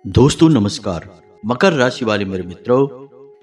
दोस्तों नमस्कार। मकर राशि वाले मेरे मित्रों,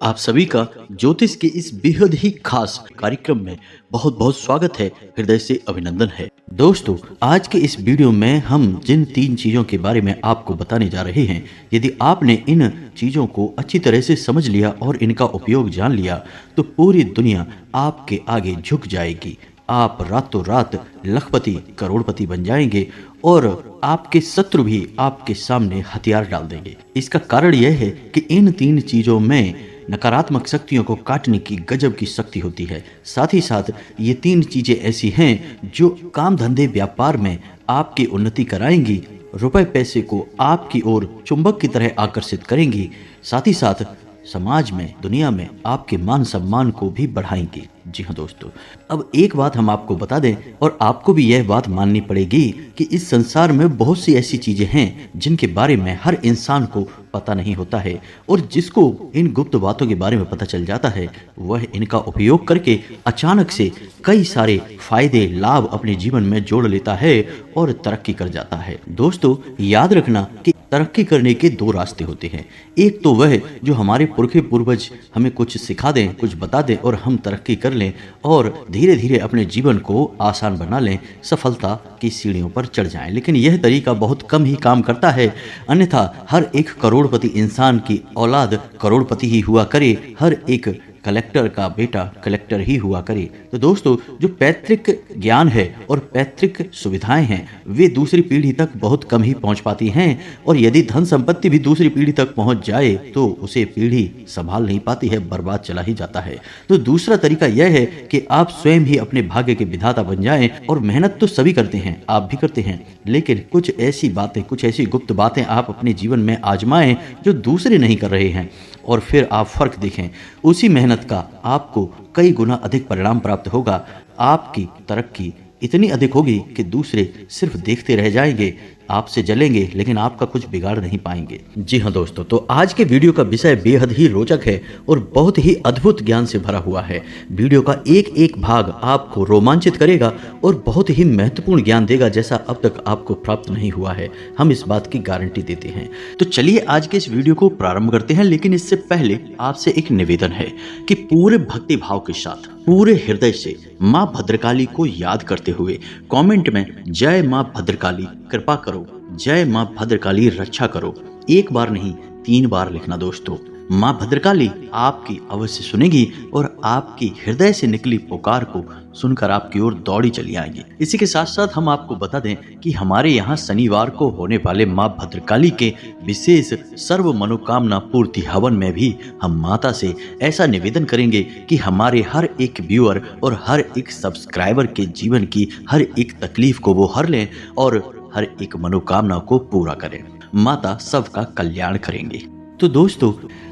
आप सभी का ज्योतिष के इस बेहद ही खास कार्यक्रम में बहुत बहुत स्वागत है, हृदय से अभिनंदन है। दोस्तों, आज के इस वीडियो में हम जिन 3 चीजों के बारे में आपको बताने जा रहे हैं, यदि आपने इन चीजों को अच्छी तरह से समझ लिया और इनका उपयोग जान लिया तो पूरी दुनिया आपके आगे झुक जाएगी। आप रातों रात लखपति करोड़पति बन जाएंगे और आपके शत्रु भी आपके सामने हथियार डाल देंगे। इसका कारण यह है कि इन 3 चीजों में नकारात्मक शक्तियों को काटने की गजब की शक्ति होती है। साथ ही साथ ये 3 चीजें ऐसी हैं जो काम धंधे व्यापार में आपकी उन्नति कराएंगी, रुपए पैसे को आपकी ओर चुंबक की तरह आकर्षित करेंगी। साथ ही साथ समाज में, दुनिया में आपके मान सम्मान को भी बढ़ाएंगे। जी हाँ दोस्तों, अब एक बात हम आपको बता दें और आपको भी यह बात माननी पड़ेगी कि इस संसार में बहुत सी ऐसी चीजें हैं जिनके बारे में हर इंसान को पता नहीं होता है, और जिसको इन गुप्त बातों के बारे में पता चल जाता है वह इनका उपयोग करके अचानक से कई सारे फायदे लाभ अपने जीवन में जोड़ लेता है और तरक्की कर जाता है। दोस्तों, याद रखना कि तरक्की करने के 2 रास्ते होते हैं। एक तो वह जो हमारे पुरखे पूर्वज हमें कुछ सिखा दें, कुछ बता दें और हम तरक्की कर लें और धीरे धीरे अपने जीवन को आसान बना लें, सफलता की सीढ़ियों पर चढ़ जाएं। लेकिन यह तरीका बहुत कम ही काम करता है। अन्यथा हर एक करोड़पति इंसान की औलाद करोड़पति ही हुआ करे, हर एक कलेक्टर का बेटा कलेक्टर ही हुआ करे। तो दोस्तों, जो पैतृक ज्ञान है और पैतृक सुविधाएं हैं वे दूसरी पीढ़ी तक बहुत कम ही पहुंच पाती हैं, और यदि धन संपत्ति भी दूसरी पीढ़ी तक पहुंच जाए तो उसे पीढ़ी संभाल नहीं पाती है, बर्बाद चला ही जाता है। तो दूसरा तरीका यह है कि आप स्वयं ही अपने भाग्य के विधाता बन जाएं। और मेहनत तो सभी करते हैं, आप भी करते हैं, लेकिन कुछ ऐसी बातें, कुछ ऐसी गुप्त बातें आप अपने जीवन में आजमाएं जो दूसरे नहीं कर रहे हैं, और फिर आप फर्क देखें। उसी मेहनत का आपको कई गुना अधिक परिणाम प्राप्त होगा। आपकी तरक्की इतनी अधिक होगी कि दूसरे सिर्फ देखते रह जाएंगे, आपसे जलेंगे लेकिन आपका कुछ बिगाड़ नहीं पाएंगे। जी हाँ दोस्तों, तो आज के वीडियो का विषय बेहद ही रोचक है और बहुत ही अद्भुत ज्ञान से भरा हुआ है। वीडियो का एक एक भाग आपको रोमांचित करेगा और बहुत ही महत्वपूर्ण ज्ञान देगा जैसा अब तक आपको प्राप्त नहीं हुआ है। हम इस बात की गारंटी देते हैं। तो चलिए आज के इस वीडियो को प्रारंभ करते हैं, लेकिन इससे पहले आपसे एक निवेदन है कि पूरे भक्ति भाव के साथ, पूरे हृदय से माँ भद्रकाली को याद करते हुए कमेंट में जय माँ भद्रकाली कृपा करो, जय माँ भद्रकाली रक्षा करो, 1 बार नहीं 3 बार लिखना। दोस्तों, माँ भद्रकाली आपकी अवश्य सुनेगी और आपकी हृदय से निकली पुकार को सुनकर आपकी ओर दौड़ी चली आएगी। इसी के साथ साथ हम आपको बता दें कि हमारे यहाँ शनिवार को होने वाले माँ भद्रकाली के विशेष सर्व मनोकामना पूर्ति हवन में भी हम माता से ऐसा निवेदन करेंगे कि हमारे हर एक व्यूअर और हर एक सब्सक्राइबर के जीवन की हर एक तकलीफ को वो हर लें और हर एक मनोकामना को पूरा करें। माता सबका कल्याण करेंगे। तो दोस्तों,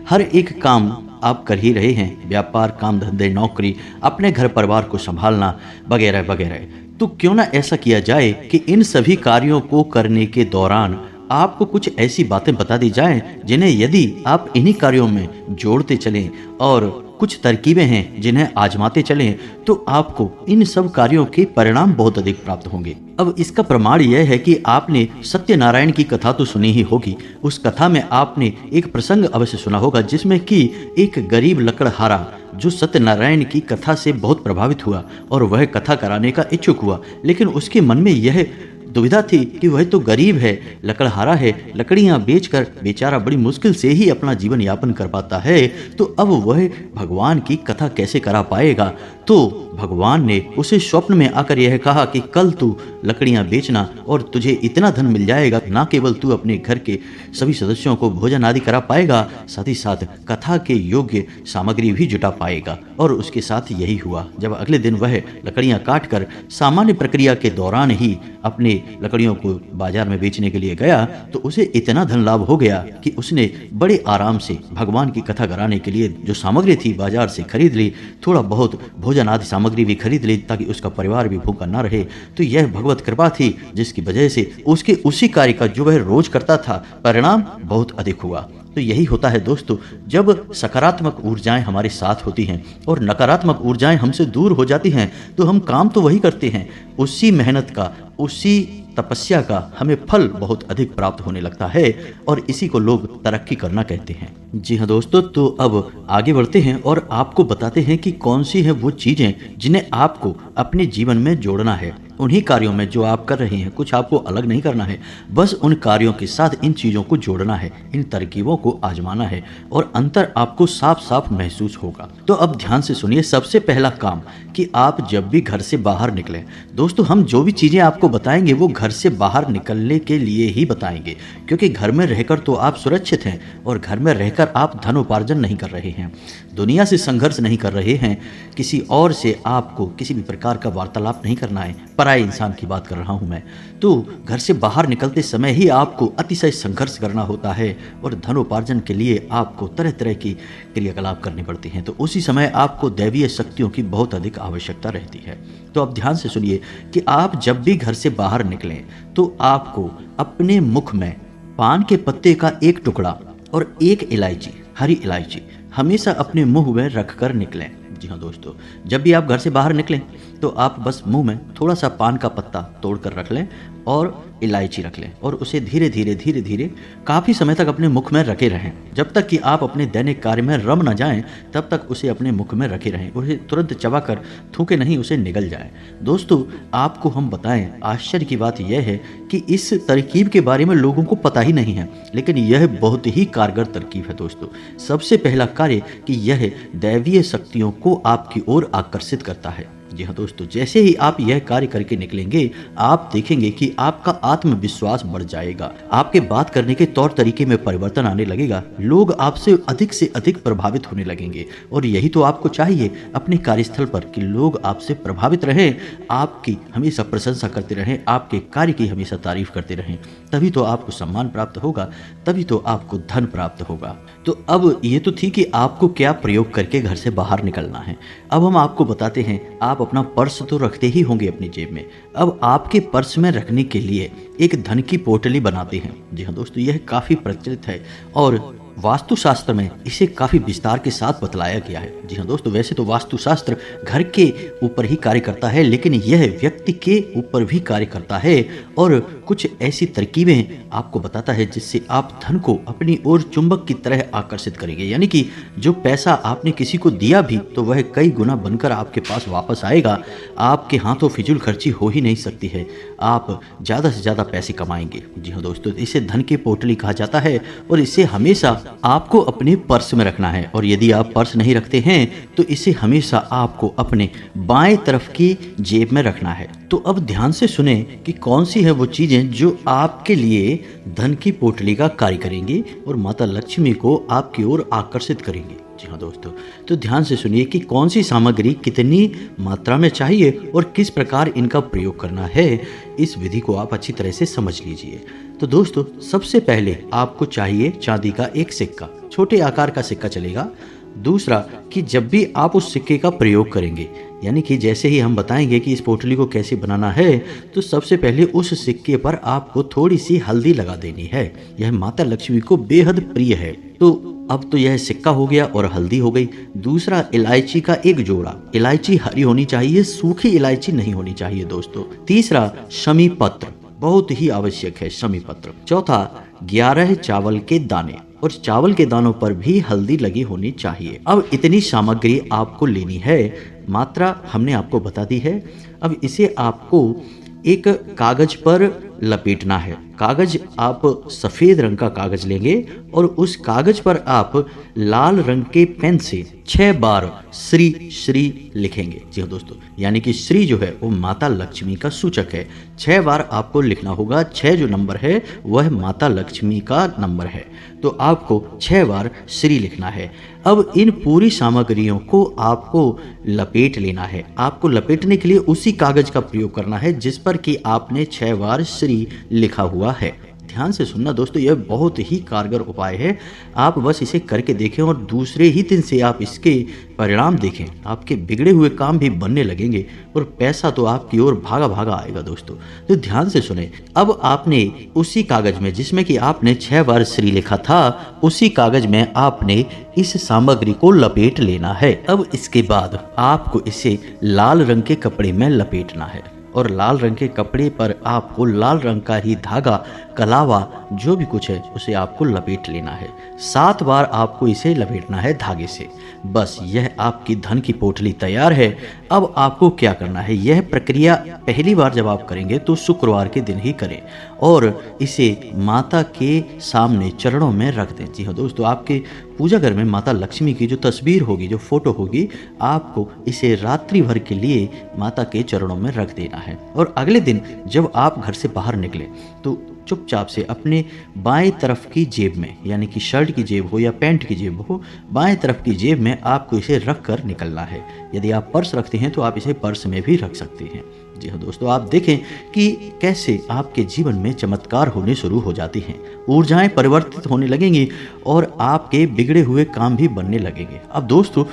हर एक काम आप कर ही रहे हैं, व्यापार, काम धंधे, नौकरी, अपने घर परिवार को संभालना वगैरह वगैरह। तो क्यों ना ऐसा किया जाए कि इन सभी कार्यों को करने के दौरान आपको कुछ ऐसी बातें बता दी जाएं जिन्हें यदि आप इन्हीं कार्यों में जोड़ते चलें और कुछ तरकीबें हैं जिन्हें आजमाते चलें तो आपको इन सब कार्यों के परिणाम बहुत अधिक प्राप्त होंगे। अब इसका प्रमाण यह है कि आपने सत्यनारायण की कथा तो सुनी ही होगी। उस कथा में आपने एक प्रसंग अवश्य सुना होगा जिसमें कि एक गरीब लकड़हारा जो सत्यनारायण की कथा से बहुत प्रभावित हुआ और वह कथा कराने का इच्छुक हुआ, लेकिन उसके मन में यह दुविधा थी कि वह तो गरीब है, लकड़हारा है, लकड़ियां बेचकर बेचारा बड़ी मुश्किल से ही अपना जीवन यापन कर पाता है, तो अब वह भगवान की कथा कैसे करा पाएगा। तो भगवान ने उसे स्वप्न में आकर यह कहा कि कल तू लकड़ियां बेचना और तुझे इतना धन मिल जाएगा, ना केवल तू अपने घर के सभी सदस्यों को भोजन आदि करा पाएगा, साथ ही साथ कथा के योग्य सामग्री भी जुटा पाएगा। और उसके साथ यही हुआ। जब अगले दिन वह लकड़ियां काट कर सामान्य प्रक्रिया के दौरान ही अपने लकड़ियों को बाजार में बेचने के लिए गया तो उसे इतना धन लाभ हो गया कि उसने बड़े आराम से भगवान की कथा कराने के लिए जो सामग्री थी बाजार से खरीद ली, थोड़ा बहुत भोजन आदि सामग्री भी खरीद ली ताकि उसका परिवार भी भूखा ना रहे। तो यह भगवत कृपा थी जिसकी वजह से उसके उसी कार्य का जो वह रोज करता था परिणाम बहुत अधिक हुआ। तो यही होता है दोस्तों, जब सकारात्मक ऊर्जाएं हमारे साथ होती हैं और नकारात्मक ऊर्जाएं हमसे दूर हो जाती हैं तो हम काम तो वही करते हैं, उसी मेहनत का, उसी तपस्या का हमें फल बहुत अधिक प्राप्त होने लगता है और इसी को लोग तरक्की करना कहते हैं। जी हाँ दोस्तों, तो अब आगे बढ़ते हैं और आपको बताते हैं कि कौन सी है वो चीजें जिन्हें आपको अपने जीवन में जोड़ना है। उन्हीं कार्यों में जो आप कर रहे हैं, कुछ आपको अलग नहीं करना है, बस उन कार्यों के साथ इन चीज़ों को जोड़ना है, इन तरकीबों को आजमाना है और अंतर आपको साफ साफ महसूस होगा। तो अब ध्यान से सुनिए, सबसे पहला काम कि आप जब भी घर से बाहर निकलें, दोस्तों हम जो भी चीज़ें आपको बताएंगे वो घर से बाहर निकलने के लिए ही बताएंगे, क्योंकि घर में रहकर तो आप सुरक्षित हैं और घर में रहकर आप धन उपार्जन नहीं कर रहे हैं, दुनिया से संघर्ष नहीं कर रहे हैं, किसी और से आपको किसी भी प्रकार का वार्तालाप नहीं करना है, पराये इंसान की बात कर रहा हूं मैं। तो घर से बाहर निकलते समय ही आपको अतिशय संघर्ष करना होता है और धनोपार्जन के लिए आपको तरह तरह की क्रियाकलाप करनी पड़ती हैं। तो उसी समय आपको दैवीय शक्तियों की बहुत अधिक आवश्यकता रहती है। तो अब ध्यान से सुनिए कि आप जब भी घर से बाहर निकलें तो आपको अपने मुख में पान के पत्ते का एक टुकड़ा और एक इलायची, हरी इलायची हमेशा अपने मुंह में रख कर निकलें। जी हाँ दोस्तों, जब भी आप घर से बाहर निकलें तो आप बस मुंह में थोड़ा सा पान का पत्ता तोड़ कर रख लें और इलायची रख लें और उसे धीरे धीरे काफ़ी समय तक अपने मुख में रखे रहें। जब तक कि आप अपने दैनिक कार्य में रम न जाएं तब तक उसे अपने मुख में रखे रहें, उसे तुरंत चबाकर थूके नहीं, उसे निगल जाए। दोस्तों आपको हम बताएं, आश्चर्य की बात यह है कि इस तरकीब के बारे में लोगों को पता ही नहीं है, लेकिन यह बहुत ही कारगर तरकीब है दोस्तों। सबसे पहला कार्य कि यह दैवीय शक्तियों को आपकी ओर आकर्षित करता है। जी हाँ दोस्तों, जैसे ही आप यह कार्य करके निकलेंगे आप देखेंगे कि आपका आत्मविश्वास बढ़ जाएगा, आपके बात करने के तौर तरीके में परिवर्तन आने लगेगा, लोग आपसे अधिक प्रभावित होने लगेंगे। और यही तो आपको चाहिए अपने कार्यस्थल पर कि लोग आपसे प्रभावित रहें, आपकी हमेशा प्रशंसा करते रहें, आपके कार्य की हमेशा तारीफ करते रहें। तभी तो आपको सम्मान प्राप्त होगा, तभी तो आपको धन प्राप्त होगा। तो अब ये तो थी कि आपको क्या प्रयोग करके घर से बाहर निकलना है। अब हम आपको बताते हैं, आप अपना पर्स तो रखते ही होंगे अपनी जेब में। अब आपके पर्स में रखने के लिए एक धन की पोटली बनाते हैं। जी हाँ दोस्तों, यह काफ़ी प्रचलित है और वास्तुशास्त्र में इसे काफ़ी विस्तार के साथ बतलाया गया है। जी हाँ दोस्तों, वैसे तो वास्तुशास्त्र घर के ऊपर ही कार्य करता है, लेकिन यह व्यक्ति के ऊपर भी कार्य करता है और कुछ ऐसी तरकीबें आपको बताता है जिससे आप धन को अपनी ओर चुंबक की तरह आकर्षित करेंगे। यानी कि जो पैसा आपने किसी को दिया भी तो वह कई गुना बनकर आपके पास वापस आएगा। आपके हाथों फिजूल खर्ची हो ही नहीं सकती है, आप ज़्यादा से ज़्यादा पैसे कमाएंगे। जी हाँ दोस्तों, इसे धन की पोटली कहा जाता है और इसे हमेशा आपको अपने पर्स में रखना है। और यदि आप पर्स नहीं रखते हैं तो इसे हमेशा आपको अपने बाएं तरफ की जेब में रखना है। तो अब ध्यान से सुने कि कौन सी है वो चीजें जो आपके लिए धन की पोटली का कार्य करेंगी और माता लक्ष्मी को आपकी ओर आकर्षित करेंगी। जी हाँ दोस्तों, तो ध्यान से सुनिए कि कौन सी सामग्री कितनी मात्रा में चाहिए और किस प्रकार इनका प्रयोग करना है। इस विधि को आप अच्छी तरह से समझ लीजिए। तो दोस्तों सबसे पहले आपको चाहिए चांदी का एक सिक्का, छोटे आकार का सिक्का चलेगा। दूसरा कि जब भी आप उस सिक्के का प्रयोग करेंगे, यानी कि जैसे ही हम बताएंगे कि इस पोटली को कैसे बनाना है, तो सबसे पहले उस सिक्के पर आपको थोड़ी सी हल्दी लगा देनी है। यह माता लक्ष्मी को बेहद प्रिय है। तो अब तो यह सिक्का हो गया और हल्दी हो गई। दूसरा इलायची का एक जोड़ा, इलायची हरी होनी चाहिए, सूखी इलायची नहीं होनी चाहिए दोस्तों। तीसरा शमी पत्र, बहुत ही आवश्यक है शमी पत्र। चौथा 11 चावल के दाने, और चावल के दानों पर भी हल्दी लगी होनी चाहिए। अब इतनी सामग्री आपको लेनी है, मात्रा हमने आपको बता दी है। अब इसे आपको एक कागज पर लपेटना है। कागज आप सफ़ेद रंग का कागज लेंगे और उस कागज पर आप लाल रंग के पेन से 6 बार श्री श्री लिखेंगे। जी हाँ दोस्तों, यानी कि श्री जो है वो माता लक्ष्मी का सूचक है। 6 बार आपको लिखना होगा। 6 जो नंबर है वह माता लक्ष्मी का नंबर है, तो आपको 6 बार श्री लिखना है। अब इन पूरी सामग्रियों को आपको लपेट लेना है। आपको लपेटने के लिए उसी कागज का प्रयोग करना है जिस पर कि आपने 6 बार श्री लिखा हुआ है। ध्यान से सुनना दोस्तों, यह बहुत ही कारगर उपाय है। आप बस इसे करके देखें और दूसरे ही दिन से आप इसके परिणाम देखें। आपके बिगड़े हुए काम भी बनने लगेंगे और पैसा तो आपकी ओर भागा भागा आएगा दोस्तों। तो ध्यान से सुने। अब आपने उसी कागज में जिसमें कि आपने 6 बार श्री लिखा था, उसी कागज में आपने इस सामग्री को लपेट लेना है। अब इसके बाद आपको इसे लाल रंग के कपड़े में लपेटना है। और लाल रंग के कपड़े पर आपको लाल रंग का ही धागा, कलावा, जो भी कुछ है उसे आपको लपेट लेना है। 7 बार आपको इसे लपेटना है धागे से। बस यह आपकी धन की पोटली तैयार है। अब आपको क्या करना है, यह प्रक्रिया पहली बार जब आप करेंगे तो शुक्रवार के दिन ही करें और इसे माता के सामने चरणों में रख दें। जी हाँ दोस्तों, आपके पूजा घर में माता लक्ष्मी की जो तस्वीर होगी, जो फोटो होगी, आपको इसे रात्रि भर के लिए माता के चरणों में रख देना है। और अगले दिन जब आप घर से बाहर निकले तो चुपचाप से अपने बाएं तरफ की जेब में, यानी कि शर्ट की जेब हो या पैंट की जेब हो, बाएं तरफ की जेब में आपको इसे रख कर निकलना है। यदि आप पर्स रखते हैं तो आप इसे पर्स में भी रख सकते हैं। जी हाँ दोस्तों, आप देखें कि कैसे आपके जीवन में चमत्कार होने शुरू हो जाती हैं, ऊर्जाएं परिवर्तित होने लगेंगी और आपके बिगड़े हुए काम भी बनने लगेंगे। अब दोस्तों,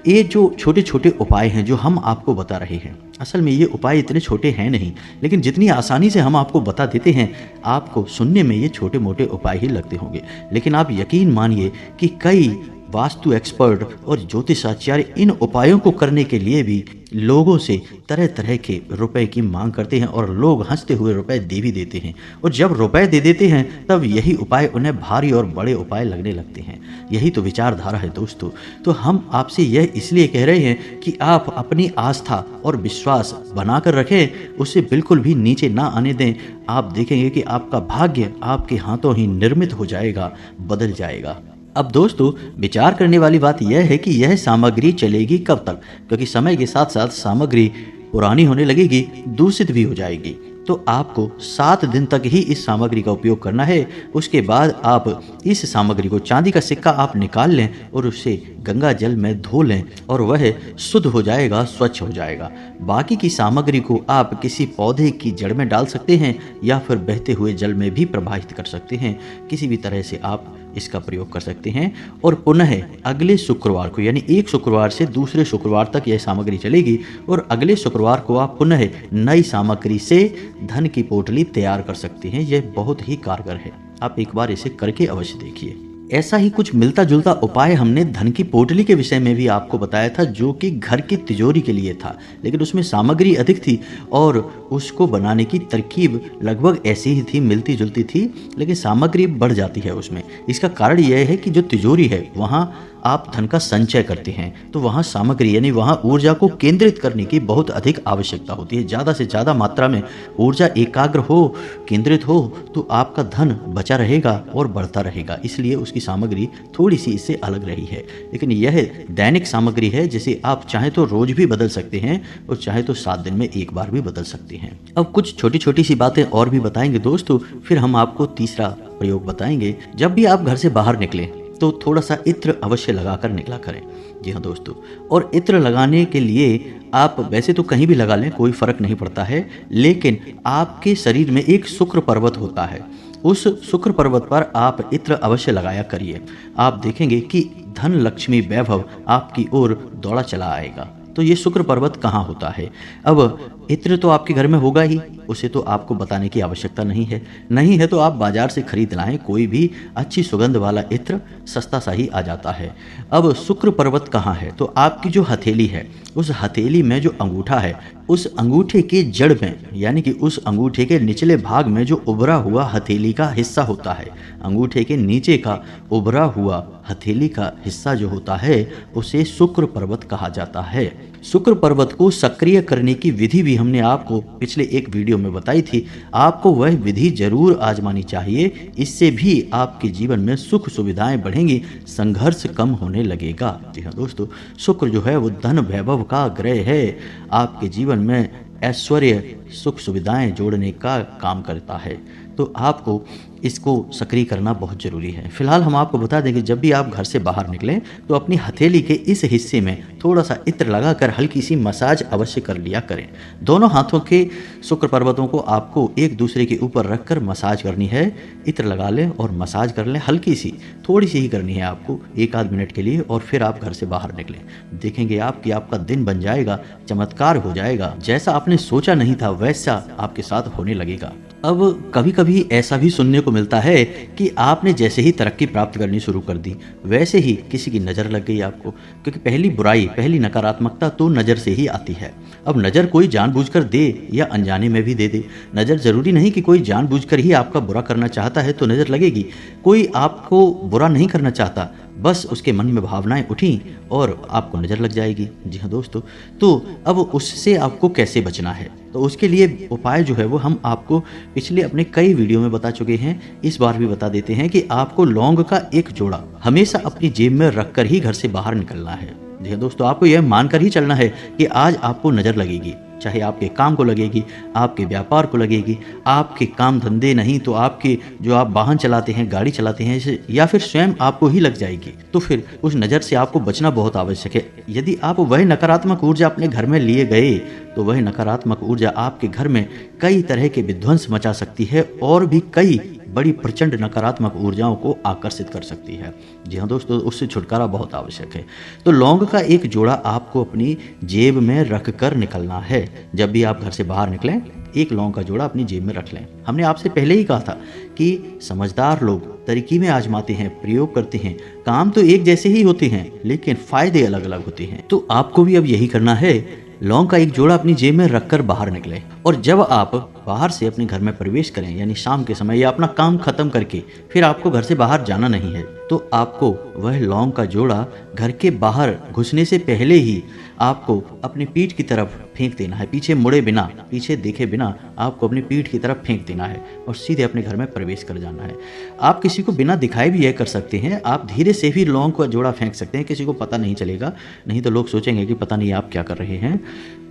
ये जो छोटे छोटे उपाय हैं जो हम आपको बता रहे हैं, असल में ये उपाय इतने छोटे हैं नहीं, लेकिन जितनी आसानी से हम आपको बता देते हैं, आपको सुनने में ये छोटे मोटे उपाय ही लगते होंगे। लेकिन आप यकीन मानिए कि कई वास्तु एक्सपर्ट और ज्योतिषाचार्य इन उपायों को करने के लिए भी लोगों से तरह तरह के रुपए की मांग करते हैं और लोग हंसते हुए रुपए दे भी देते हैं। और जब रुपए दे देते हैं तब यही उपाय उन्हें भारी और बड़े उपाय लगने लगते हैं। यही तो विचारधारा है दोस्तों। तो हम आपसे यह इसलिए कह रहे हैं कि आप अपनी आस्था और विश्वास बनाकर रखें, उसे बिल्कुल भी नीचे ना आने दें। आप देखेंगे कि आपका भाग्य आपके हाथों ही निर्मित हो जाएगा, बदल जाएगा। अब दोस्तों, विचार करने वाली बात यह है कि यह सामग्री चलेगी कब तक, क्योंकि समय के साथ साथ सामग्री पुरानी होने लगेगी, दूषित भी हो जाएगी। तो आपको 7 दिन तक ही इस सामग्री का उपयोग करना है। उसके बाद आप इस सामग्री को, चांदी का सिक्का आप निकाल लें और उसे गंगा जल में धो लें और वह शुद्ध हो जाएगा, स्वच्छ हो जाएगा। बाकी की सामग्री को आप किसी पौधे की जड़ में डाल सकते हैं या फिर बहते हुए जल में भी प्रवाहित कर सकते हैं। किसी भी तरह से आप इसका प्रयोग कर सकते हैं और पुनः अगले शुक्रवार को, यानी एक शुक्रवार से दूसरे शुक्रवार तक यह सामग्री चलेगी और अगले शुक्रवार को आप पुनः नई सामग्री से धन की पोटली तैयार कर सकते हैं। यह बहुत ही कारगर है, आप एक बार इसे करके अवश्य देखिए। ऐसा ही कुछ मिलता जुलता उपाय हमने धन की पोटली के विषय में भी आपको बताया था, जो कि घर की तिजोरी के लिए था, लेकिन उसमें सामग्री अधिक थी और उसको बनाने की तरकीब लगभग ऐसी ही थी, मिलती जुलती थी, लेकिन सामग्री बढ़ जाती है उसमें। इसका कारण यह है कि जो तिजोरी है वहाँ आप धन का संचय करते हैं, तो वहाँ सामग्री यानी वहाँ ऊर्जा को केंद्रित करने की बहुत अधिक आवश्यकता होती है। ज़्यादा से ज़्यादा मात्रा में ऊर्जा एकाग्र हो, केंद्रित हो, तो आपका धन बचा रहेगा और बढ़ता रहेगा। इसलिए उसकी सामग्री थोड़ी सी इससे अलग रही है, लेकिन यह दैनिक सामग्री है जिसे आप चाहे तो रोज भी बदल सकते हैं और चाहे तो 7 दिन में एक बार भी बदल सकते हैं। अब कुछ छोटी छोटी सी बातें और भी बताएंगे दोस्तों, फिर हम आपको तीसरा प्रयोग बताएंगे। जब भी आप घर से बाहर निकलें तो थोड़ा सा इत्र अवश्य लगाकर निकला करें। जी हाँ दोस्तों, और इत्र लगाने के लिए आप वैसे तो कहीं भी लगा लें, कोई फर्क नहीं पड़ता है, लेकिन आपके शरीर में एक शुक्र पर्वत होता है, उस शुक्र पर्वत पर आप इत्र अवश्य लगाया करिए। आप देखेंगे कि धन लक्ष्मी वैभव आपकी ओर दौड़ा चला आएगा। तो ये शुक्र पर्वत कहाँ होता है? अब इत्र तो आपके घर में होगा ही, उसे तो आपको बताने की आवश्यकता नहीं है तो आप बाजार से खरीद लाएं, कोई भी अच्छी सुगंध वाला इत्र सस्ता सा ही आ जाता है। अब शुक्र पर्वत कहाँ है? तो आपकी जो हथेली है, उस हथेली में जो अंगूठा है, उस अंगूठे के जड़ में, यानी कि उस अंगूठे के निचले भाग में जो उभरा हुआ हथेली का हिस्सा होता है, अंगूठे के नीचे का उभरा हुआ हथेली का हिस्सा जो होता है, उसे शुक्र पर्वत कहा जाता है। शुक्र पर्वत को सक्रिय करने की विधि भी हमने आपको पिछले एक वीडियो में बताई थी। आपको वह विधि जरूर आजमानी चाहिए, इससे भी आपके जीवन में सुख सुविधाएं बढ़ेंगी, संघर्ष कम होने लगेगा। जी हाँ दोस्तों, शुक्र जो है वो धन वैभव का ग्रह है, आपके जीवन में ऐश्वर्य सुख सुविधाएं जोड़ने का काम करता है। तो आपको इसको सक्रिय करना बहुत ज़रूरी है। फिलहाल हम आपको बता दें कि जब भी आप घर से बाहर निकलें तो अपनी हथेली के इस हिस्से में थोड़ा सा इत्र लगाकर हल्की सी मसाज अवश्य कर लिया करें। दोनों हाथों के शुक्र पर्वतों को आपको एक दूसरे के ऊपर रखकर मसाज करनी है। इत्र लगा लें और मसाज कर लें, हल्की सी, थोड़ी सी ही करनी है आपको, 1 आध मिनट के लिए, और फिर आप घर से बाहर निकलें। देखेंगे आप कि आपका दिन बन जाएगा, चमत्कार हो जाएगा, जैसा आपने सोचा नहीं था वैसा आपके साथ होने लगेगा। अब कभी कभी ऐसा भी सुनने को मिलता है कि आपने जैसे ही तरक्की प्राप्त करनी शुरू कर दी वैसे ही किसी की नज़र लग गई आपको, क्योंकि पहली बुराई, पहली नकारात्मकता तो नज़र से ही आती है। अब नज़र कोई जानबूझकर दे या अनजाने में भी दे दे, नज़र ज़रूरी नहीं कि कोई जानबूझकर ही आपका बुरा करना चाहता है तो नज़र लगेगी। कोई आपको बुरा नहीं करना चाहता, बस उसके मन में भावनाएं उठी और आपको नज़र लग जाएगी। जी हाँ दोस्तों, तो अब उससे आपको कैसे बचना है, तो उसके लिए उपाय जो है वो हम आपको पिछले अपने कई वीडियो में बता चुके हैं। इस बार भी बता देते हैं कि आपको लौंग का एक जोड़ा हमेशा अपनी जेब में रखकर ही घर से बाहर निकलना है। जी हाँ दोस्तों, आपको यह मानकर ही चलना है कि आज आपको नज़र लगेगी, चाहे आपके काम को लगेगी, आपके व्यापार को लगेगी, आपके काम धंधे नहीं तो आपके जो आप वाहन चलाते हैं, गाड़ी चलाते हैं, या फिर स्वयं आपको ही लग जाएगी। तो फिर उस नज़र से आपको बचना बहुत आवश्यक है। यदि आप वह नकारात्मक ऊर्जा अपने घर में लिए गए तो वह नकारात्मक ऊर्जा आपके घर में कई तरह के विध्वंस मचा सकती है और भी कई बड़ी प्रचंड नकारात्मक ऊर्जाओं को आकर्षित कर सकती है। जी हाँ दोस्तों, उससे छुटकारा बहुत आवश्यक है। तो लौंग का एक जोड़ा आपको अपनी जेब में रख कर निकलना है। जब भी आप घर से बाहर निकलें, एक लौंग का जोड़ा अपनी जेब में रख लें। हमने आपसे पहले ही कहा था कि समझदार लोग तरकीबें आजमाते हैं, प्रयोग करते हैं, काम तो एक जैसे ही होते हैं लेकिन फायदे अलग अलग होते हैं। तो आपको भी अब यही करना है, लौंग का एक जोड़ा अपनी जेब में रखकर बाहर निकले और जब आप बाहर से अपने घर में प्रवेश करें, यानी शाम के समय या अपना काम खत्म करके फिर आपको घर से बाहर जाना नहीं है, तो आपको वह लौंग का जोड़ा घर के बाहर घुसने से पहले ही आपको अपनी पीठ की तरफ फेंक देना है। पीछे मुड़े बिना, पीछे देखे बिना आपको अपनी पीठ की तरफ फेंक देना है और सीधे अपने घर में प्रवेश कर जाना है। आप किसी को बिना दिखाए भी यह कर सकते हैं, आप धीरे से भी लौंग का जोड़ा फेंक सकते हैं, किसी को पता नहीं चलेगा, नहीं तो लोग सोचेंगे कि पता नहीं आप क्या कर रहे हैं।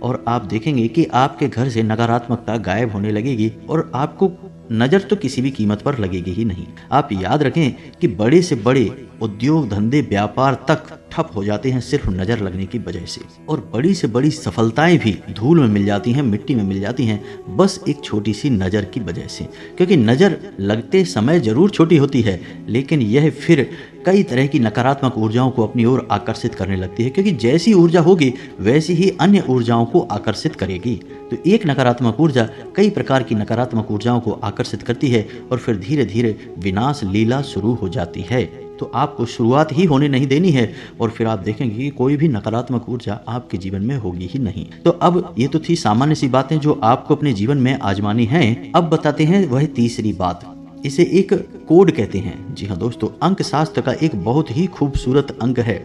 और आप देखेंगे कि आपके घर से नकारात्मकता गायब होने लगेगी और आपको नज़र तो किसी भी कीमत पर लगेगी ही नहीं। आप याद रखें कि बड़े से बड़े उद्योग, धंधे, व्यापार तक ठप हो जाते हैं सिर्फ नज़र लगने की वजह से, और बड़ी से बड़ी सफलताएं भी धूल में मिल जाती हैं, मिट्टी में मिल जाती हैं, बस एक छोटी सी नज़र की वजह से। क्योंकि नज़र लगते समय जरूर छोटी होती है लेकिन यह फिर कई तरह की नकारात्मक ऊर्जाओं को अपनी ओर आकर्षित करने लगती है, क्योंकि जैसी ऊर्जा होगी वैसी ही अन्य ऊर्जाओं को आकर्षित करेगी। तो एक नकारात्मक ऊर्जा कई प्रकार की नकारात्मक ऊर्जाओं को आकर्षित करती है और फिर धीरे धीरे विनाश लीला शुरू हो जाती है। तो आपको शुरुआत ही होने नहीं देनी है और फिर आप देखेंगे कि कोई भी नकारात्मक ऊर्जा आपके जीवन में होगी ही नहीं। तो अब ये तो थी सामान्य सी बातें जो आपको अपने जीवन में आजमानी हैं। अब बताते हैं वह तीसरी बात, इसे एक कोड कहते हैं। जी हाँ दोस्तों, अंक शास्त्र का एक बहुत ही खूबसूरत अंक है।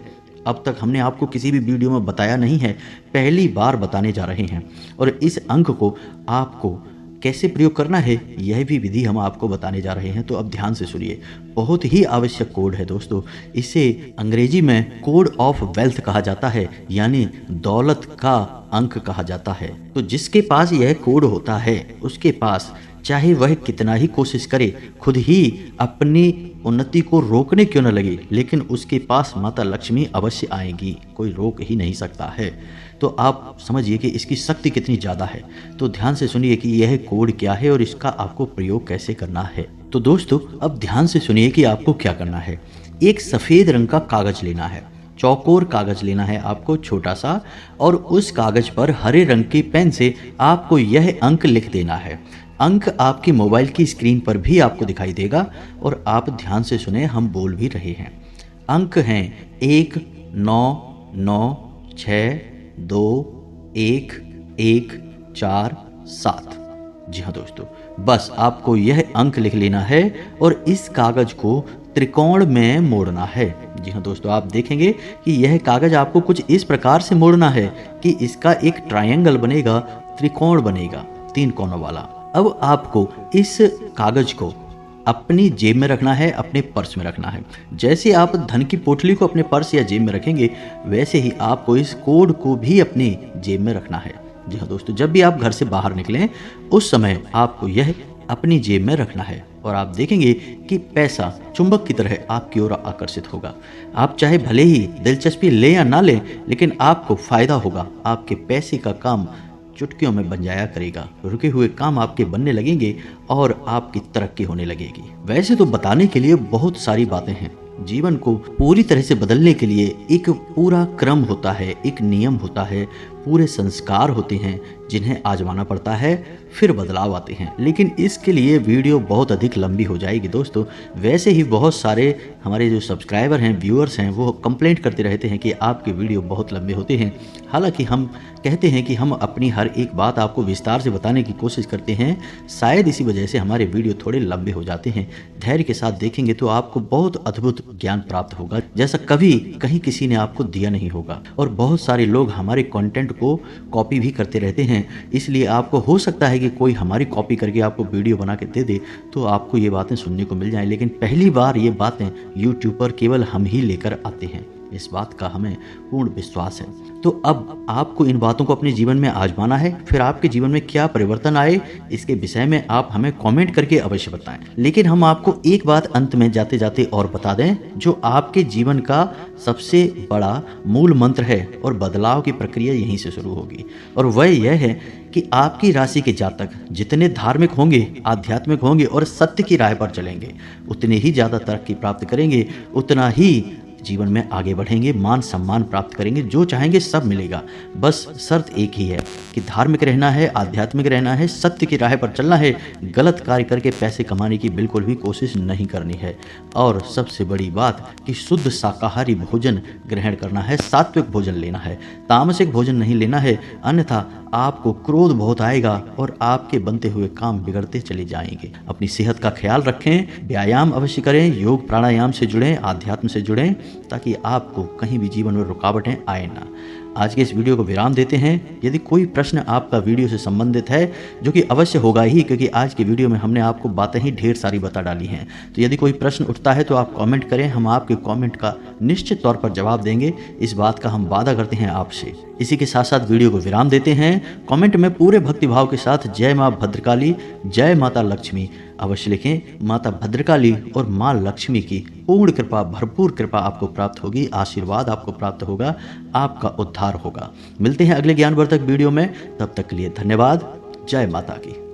अब तक हमने आपको किसी भी वीडियो में बताया नहीं है, पहली बार बताने जा रहे हैं। और इस अंक को आपको कैसे प्रयोग करना है यह भी विधि हम आपको बताने जा रहे हैं, तो अब ध्यान से सुनिए। बहुत ही आवश्यक कोड है दोस्तों, इसे अंग्रेजी में कोड ऑफ वेल्थ कहा जाता है, यानी दौलत का अंक कहा जाता है। तो जिसके पास यह कोड होता है उसके पास चाहे वह कितना ही कोशिश करे, खुद ही अपनी उन्नति को रोकने क्यों न लगे, लेकिन उसके पास माता लक्ष्मी अवश्य आएगी, कोई रोक ही नहीं सकता है। तो आप समझिए कि इसकी शक्ति कितनी ज़्यादा है। तो ध्यान से सुनिए कि यह कोड क्या है और इसका आपको प्रयोग कैसे करना है। तो दोस्तों अब ध्यान से सुनिए कि आपको क्या करना है। एक सफ़ेद रंग का कागज़ लेना है, चौकोर कागज़ लेना है आपको छोटा सा, और उस कागज़ पर हरे रंग की पेन से आपको यह अंक लिख देना है। अंक आपकी मोबाइल की स्क्रीन पर भी आपको दिखाई देगा और आप ध्यान से सुने, हम बोल भी रहे हैं। अंक हैं 1 9 9 6 2 1 1 4 7। जी हाँ दोस्तों, बस आपको यह अंक लिख लेना है और इस कागज़ को त्रिकोण में मोड़ना है। जी हाँ दोस्तों, आप देखेंगे कि यह कागज़ आपको कुछ इस प्रकार से मोड़ना है कि इसका एक ट्रायंगल बनेगा, त्रिकोण बनेगा 3 कोनों वाला। अब आपको इस कागज़ को अपनी जेब में रखना है, अपने पर्स में रखना है। जैसे आप धन की पोटली को अपने पर्स या जेब में रखेंगे, वैसे ही आपको इस कोड को भी अपनी जेब में रखना है। जी हाँ दोस्तों, जब भी आप घर से बाहर निकलें उस समय आपको यह अपनी जेब में रखना है और आप देखेंगे कि पैसा चुंबक की तरह आपकी ओर आकर्षित होगा। आप चाहे भले ही दिलचस्पी लें या ना लें, लेकिन आपको फ़ायदा होगा। आपके पैसे का काम चुटकियों में बन जाया करेगा, रुके हुए काम आपके बनने लगेंगे और आपकी तरक्की होने लगेगी। वैसे तो बताने के लिए बहुत सारी बातें हैं, जीवन को पूरी तरह से बदलने के लिए एक पूरा क्रम होता है, एक नियम होता है, पूरे संस्कार होते हैं जिन्हें आजमाना पड़ता है, फिर बदलाव आते हैं। लेकिन इसके लिए वीडियो बहुत अधिक लंबी हो जाएगी दोस्तों। वैसे ही बहुत सारे हमारे जो सब्सक्राइबर हैं, व्यूअर्स हैं, वो कंप्लेंट करते रहते हैं कि आपके वीडियो बहुत लंबे होते हैं। हालांकि हम कहते हैं कि हम अपनी हर एक बात आपको विस्तार से बताने की कोशिश करते हैं, शायद इसी वजह से हमारे वीडियो थोड़े लंबे हो जाते हैं। धैर्य के साथ देखेंगे तो आपको बहुत अद्भुत ज्ञान प्राप्त होगा, जैसा कभी कहीं किसी ने आपको दिया नहीं होगा। और बहुत सारे लोग हमारे कंटेंट को कॉपी भी करते रहते हैं, इसलिए आपको हो सकता है कि कोई हमारी कॉपी करके आपको वीडियो बना के दे दे तो आपको ये बातें सुनने को मिल जाएं। लेकिन पहली बार ये बातें यूट्यूब पर केवल हम ही लेकर आते हैं, इस बात का हमें पूर्ण विश्वास है। तो अब आपको इन बातों को अपने जीवन में आजमाना है, फिर आपके जीवन में क्या परिवर्तन आए इसके विषय में आप हमें कमेंट करके अवश्य बताएं। लेकिन हम आपको एक बात अंत में जाते जाते और बता दें, जो आपके जीवन का सबसे बड़ा मूल मंत्र है और बदलाव की प्रक्रिया यहीं से शुरू होगी। और वह यह है कि आपकी राशि के जातक जितने धार्मिक होंगे, आध्यात्मिक होंगे और सत्य की राह पर चलेंगे, उतने ही ज़्यादा तरक्की प्राप्त करेंगे, उतना ही जीवन में आगे बढ़ेंगे, मान सम्मान प्राप्त करेंगे, जो चाहेंगे सब मिलेगा। बस शर्त एक ही है कि धार्मिक रहना है, आध्यात्मिक रहना है, सत्य की राह पर चलना है, गलत कार्य करके पैसे कमाने की बिल्कुल भी कोशिश नहीं करनी है। और सबसे बड़ी बात कि शुद्ध शाकाहारी भोजन ग्रहण करना है, सात्विक भोजन लेना है, तामसिक भोजन नहीं लेना है, अन्यथा आपको क्रोध बहुत आएगा और आपके बनते हुए काम बिगड़ते चले जाएंगे। अपनी सेहत का ख्याल रखें, व्यायाम अवश्य करें, योग प्राणायाम से जुड़ें, आध्यात्म से जुड़ें, ताकि आपको कहीं भी जीवन में रुकावटें आए ना। आज के इस वीडियो को विराम देते हैं। यदि कोई प्रश्न आपका वीडियो से संबंधित है, जो कि अवश्य होगा ही, क्योंकि आज के वीडियो में हमने आपको बातें ही ढेर सारी बता डाली हैं, तो यदि कोई प्रश्न उठता है तो आप कमेंट करें, हम आपके कमेंट का निश्चित तौर पर जवाब देंगे। इस बात का हम वादा करते हैं आपसे। इसी के साथ साथ वीडियो को विराम देते हैं। कमेंट में पूरे भक्तिभाव के साथ जय माँ भद्रकाली, जय माता लक्ष्मी अवश्य लिखें। माता भद्रकाली और माँ लक्ष्मी की पूर्ण कृपा, भरपूर कृपा आपको प्राप्त होगी, आशीर्वाद आपको प्राप्त होगा, आपका उद्धार होगा। मिलते हैं अगले ज्ञानवर्धक वीडियो में, तब तक के लिए धन्यवाद। जय माता की।